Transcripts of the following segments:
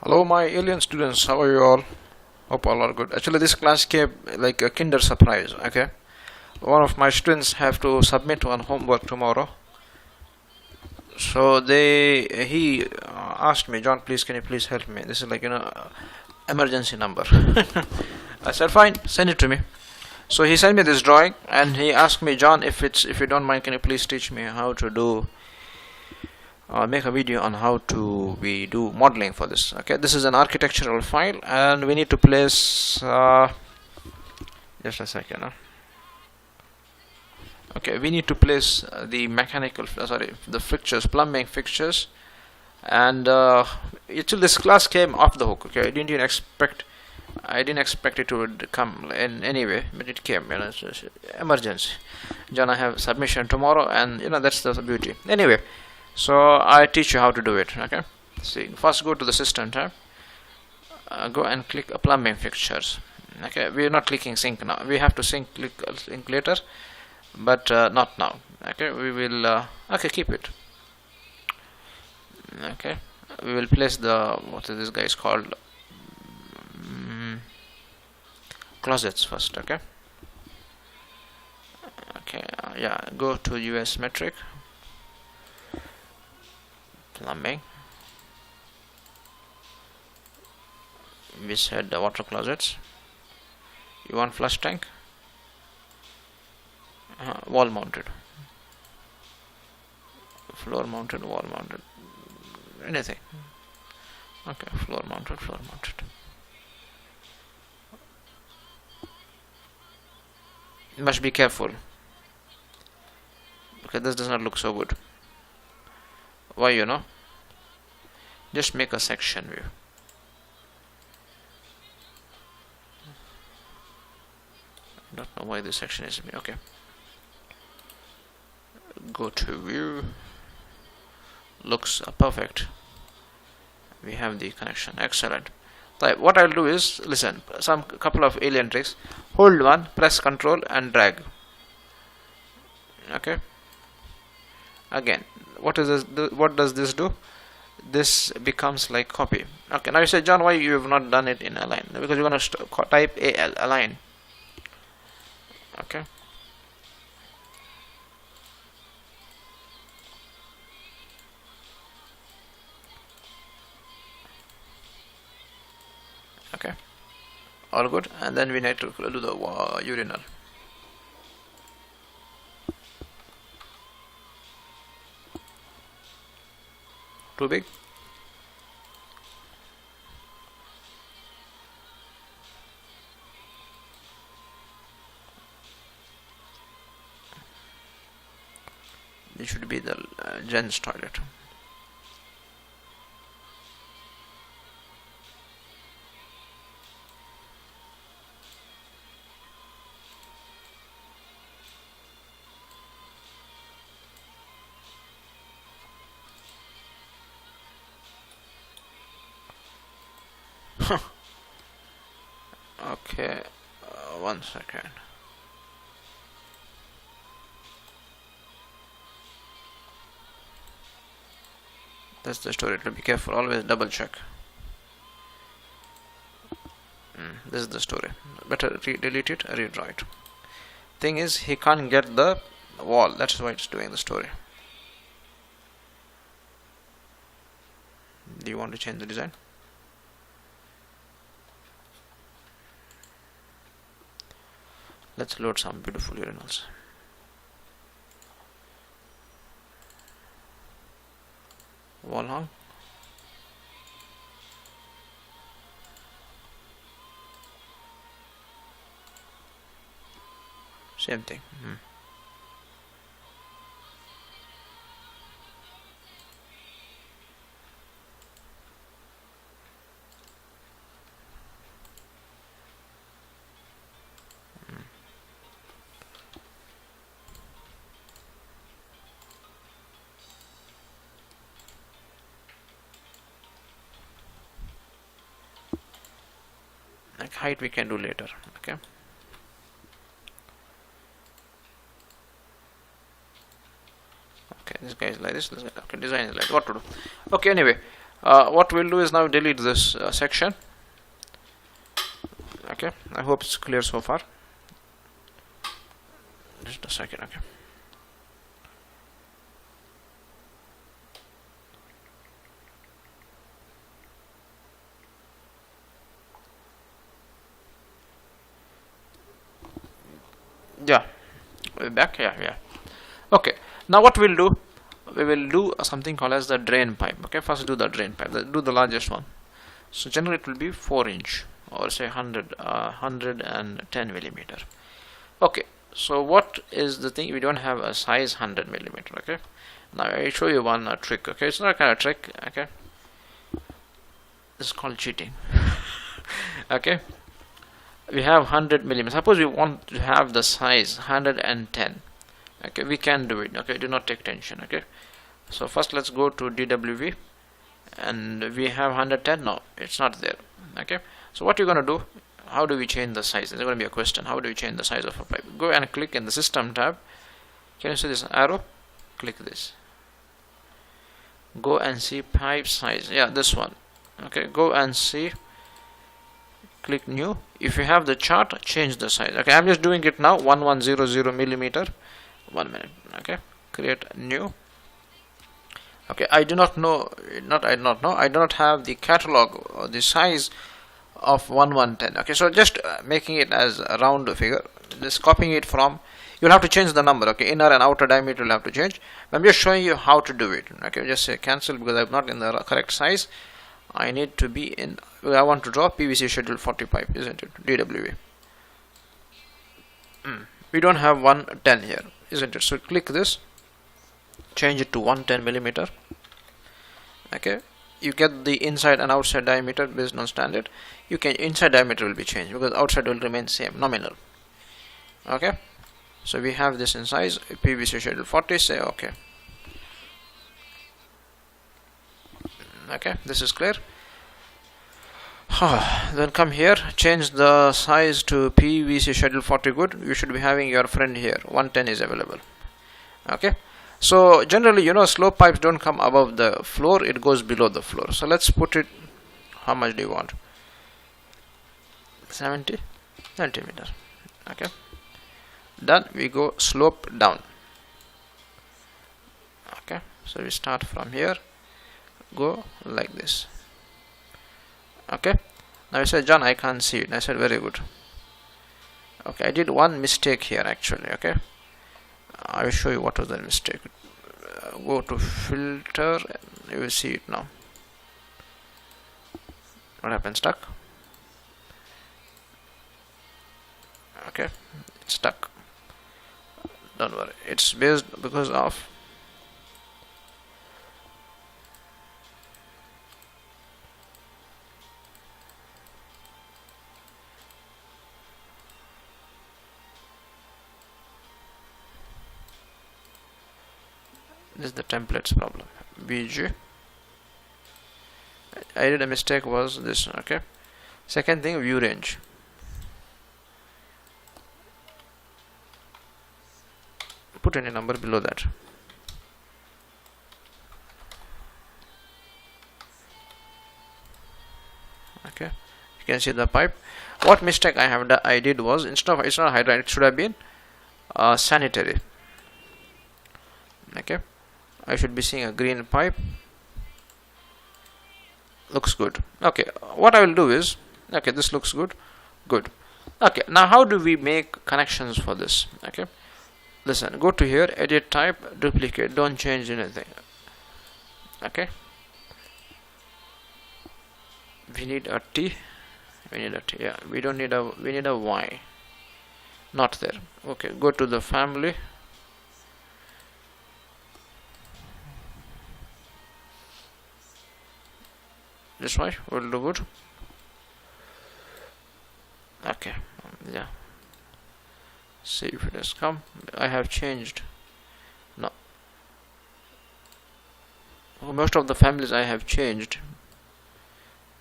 Hello, my alien students. How are you all? Hope all are good. Actually, this class came like a Kinder surprise. Okay, one of my students have to submit one homework tomorrow. So he asked me, John, please, can you please help me? This is like emergency number. I said, fine, send it to me. So he sent me this drawing, and he asked me, John, if you don't mind, can you please teach me how to do make a video on how to we do modeling for this. Okay, this is an architectural file, and we need to place just a second. Okay, we need to place the mechanical the fixtures, plumbing fixtures, and actually this class came off the hook. Okay, I didn't expect it to come in any way, but it came. It's just emergency. John, I have submission tomorrow, and that's the beauty. Anyway, so I teach you how to do it. Okay, see, first go to the system tab, go and click plumbing fixtures. Okay, we are not clicking sink now. We have to click sink later, but not now. Okay, we will okay, keep it. Okay, we will place the what is this guy's called closets first. Okay, yeah, go to US metric plumbing. We said the water closets. You want flush tank, wall mounted, floor mounted, wall mounted, anything. Okay, floor mounted. You must be careful, because this does not look so good. Why? Just make a section view. I don't know why this section is okay. Go to view. Looks perfect. We have the connection. Excellent. What I'll do is, listen, couple of alien tricks. Hold one, press Control and drag. Okay. Again, what does this do? This becomes like copy. Okay, now you say, John, why you have not done it in align? Because you're going to type AL, align. Okay. Okay, all good. And then we need to do the urinal. Too big? It should be the gents toilet. Okay, 1 second. That's the story. To be careful, always double check. This is the story. Better delete it, redraw it. Thing is, he can't get the wall. That's why it's doing the story. Do you want to change the design? Let's load some beautiful urinals. Wall hung. Same thing. Like height we can do later. Okay. This guy is like this. Okay, design is like what to do. Okay, anyway, What we'll do is now delete this section. Okay, I hope it's clear so far. Just a second. Okay. Yeah, we're back. Yeah. Okay, now what we'll do, we will do something called as the drain pipe. Okay, first do the drain pipe, do the largest one. So generally it will be 4" or say 110 millimeter. Okay, so what is the thing? We don't have a size 100 millimeter. Okay, now I show you one trick. Okay, it's not a kind of trick. Okay, this is called cheating. Okay, we have 100 millimeter. Suppose we want to have the size 110. Okay, we can do it. Okay, do not take tension. Okay, so first let's go to DWV, and we have 110. No, it's not there. Okay, so what you're going to do, how do we change the size? There's going to be a question. How do we change the size of a pipe? Go and click in the system tab. Can you see this arrow? Click this. Go and see pipe size. Yeah, this one. Okay, go and see. Click new. If you have the chart, change the size. Okay, I'm just doing it now. 1100 millimeter. 1 minute. Okay, create new. Okay, I do not know. I do not have the catalog or the size of 1110. Okay, so just making it as a round figure, just copying it from, you'll have to change the number. Okay, inner and outer diameter will have to change. I'm just showing you how to do it. Okay, just say cancel because I'm not in the correct size. I need to be in, I want to draw PVC schedule 40 pipe, isn't it? DWV. We don't have 110 here, isn't it? So click this, change it to 110 millimeter. Okay, you get the inside and outside diameter based on standard. You can, inside diameter will be changed because outside will remain same, nominal. Okay, so we have this in size PVC schedule 40. Say okay. Okay, this is clear. Then come here, change the size to PVC schedule 40. Good, you should be having your friend here. 110 is available. Okay, so generally, you know, slope pipes don't come above the floor, it goes below the floor. So let's put it, how much do you want? 70 centimeter. Okay, done. We go slope down. Okay, so we start from here, go like this. Okay, now I said, John, I can't see it. I said, very good. Okay, I did one mistake here actually. Okay, I will show you what was the mistake. Go to filter, you will see it now. What happened? Stuck. Okay, it's stuck. Don't worry, it's based because of this is the templates problem. BG, I did a mistake, was this. Okay, second thing, view range. Put any number below that. Okay, you can see the pipe. What mistake I did was, instead of, it's not hydrant, it should have been sanitary. Okay, I should be seeing a green pipe. Looks good. Okay, what I will do is, okay, this looks good. Good. Okay, now how do we make connections for this? Okay, listen, go to here, edit type, duplicate, don't change anything. Okay, we need a T, yeah, we don't need a, we need a Y, not there. Okay, go to the family, this way will do good. Okay, yeah, see if it has come. I have changed. No, most of the families I have changed.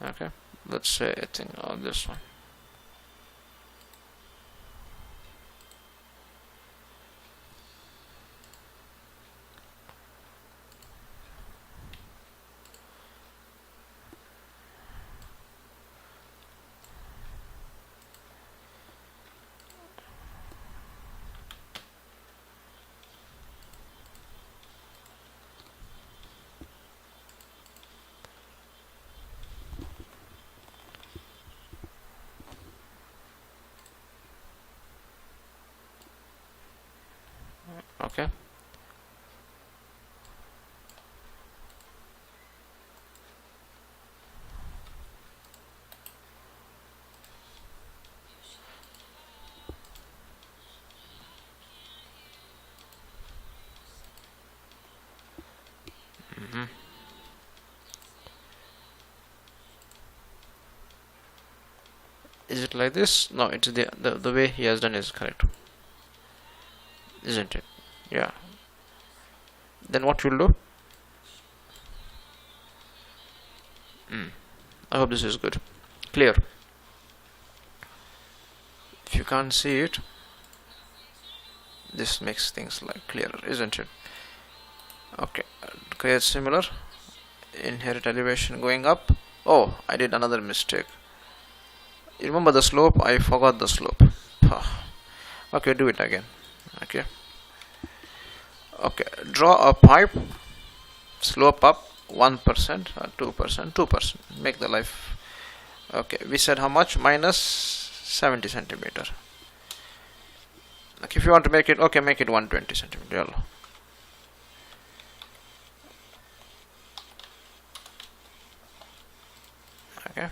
Okay, let's say I think on this one. Okay. Is it like this? No, it's the way he has done is correct, isn't it? Yeah. Then what you'll do? I hope this is good, clear. If you can't see it, this makes things like clearer, isn't it? Okay, create similar, inherit elevation going up. Oh, I did another mistake. You remember the slope? I forgot the slope. Okay, do it again. Okay, draw a pipe, slope up 1% or 2%, 2%, make the life. Okay, we said how much? Minus 70 centimeter. Okay, if you want to make it, okay, make it 120 centimeter. Okay,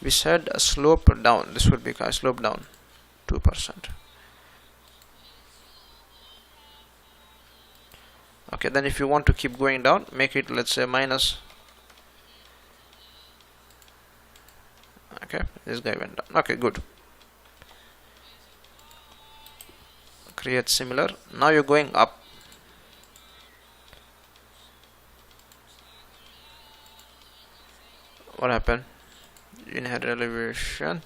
we said a slope down. This would be a slope down 2%. Okay, then if you want to keep going down, make it, let's say, minus. Okay, this guy went down. Okay, good. Create similar. Now you're going up. What happened? Inherit elevation.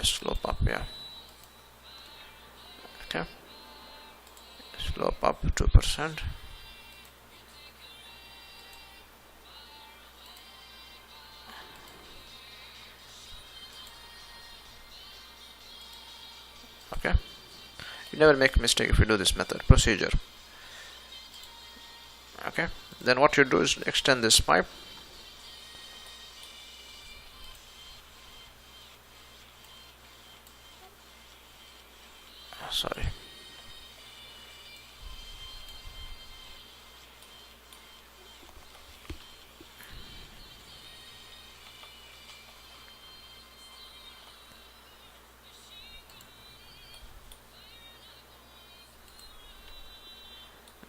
Slope up, yeah. Okay, slope up 2%. Okay, you never make a mistake if you do this method procedure. Okay, then what you do is extend this pipe. Sorry.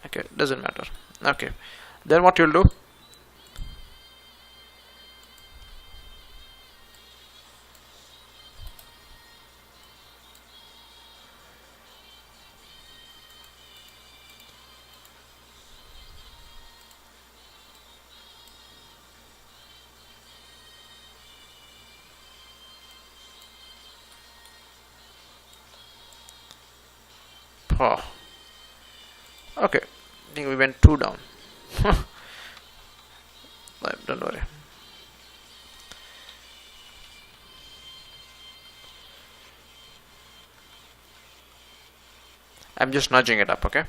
Okay, doesn't matter. Okay, then what you'll do, okay, I think we went 2 down. Don't worry. I'm just nudging it up, okay?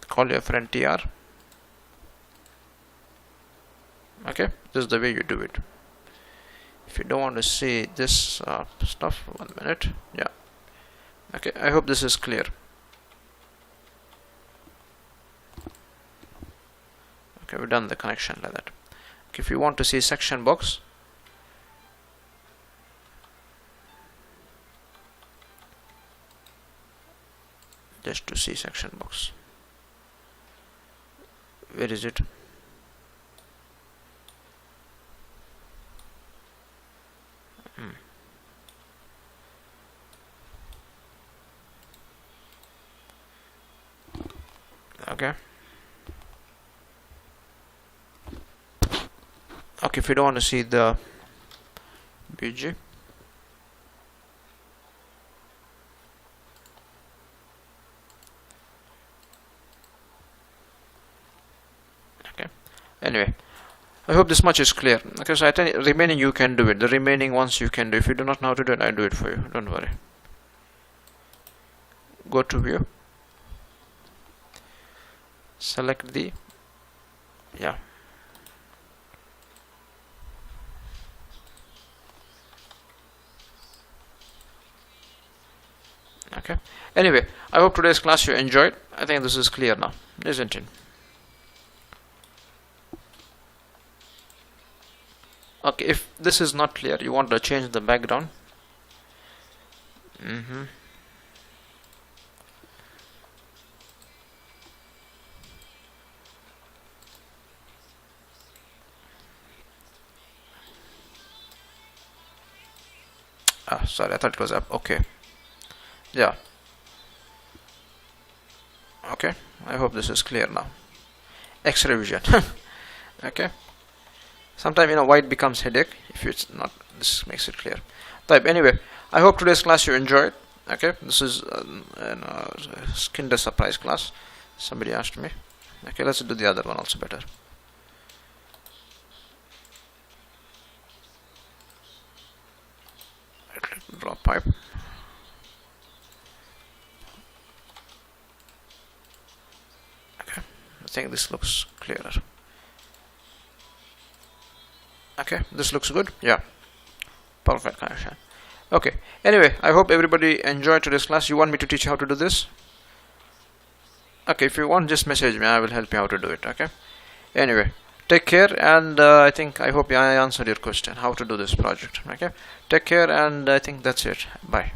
Call your friend TR. Okay, this is the way you do it. If you don't want to see this stuff, 1 minute. Yeah. Okay, I hope this is clear. Okay, we've done the connection like that. Okay, if you want to see section box, just to see section box. Where is it? Okay. Okay, if you don't want to see the BG, okay. Anyway, I hope this much is clear. Okay, so I think remaining you can do it. The remaining ones you can do. If you do not know how to do it, I do it for you. Don't worry. Go to view, select the, yeah, okay. Anyway, I hope today's class you enjoyed. I think this is clear now, isn't it? Okay, if this is not clear, you want to change the background. Sorry, I thought it was up. Okay, yeah, okay. I hope this is clear now. X-ray vision. Okay. Sometimes white becomes headache if it's not. This makes it clear. Type anyway. I hope today's class you enjoyed. Okay, this is Kinder surprise class. Somebody asked me. Okay, let's do the other one also better. Draw pipe. Okay, I think this looks clearer. Okay, this looks good. Yeah, perfect connection. Okay, anyway, I hope everybody enjoyed today's class. You want me to teach you how to do this? Okay, if you want, just message me. I will help you how to do it. Okay, anyway, take care, and I hope I answered your question how to do this project. Okay, take care, and I think that's it. Bye.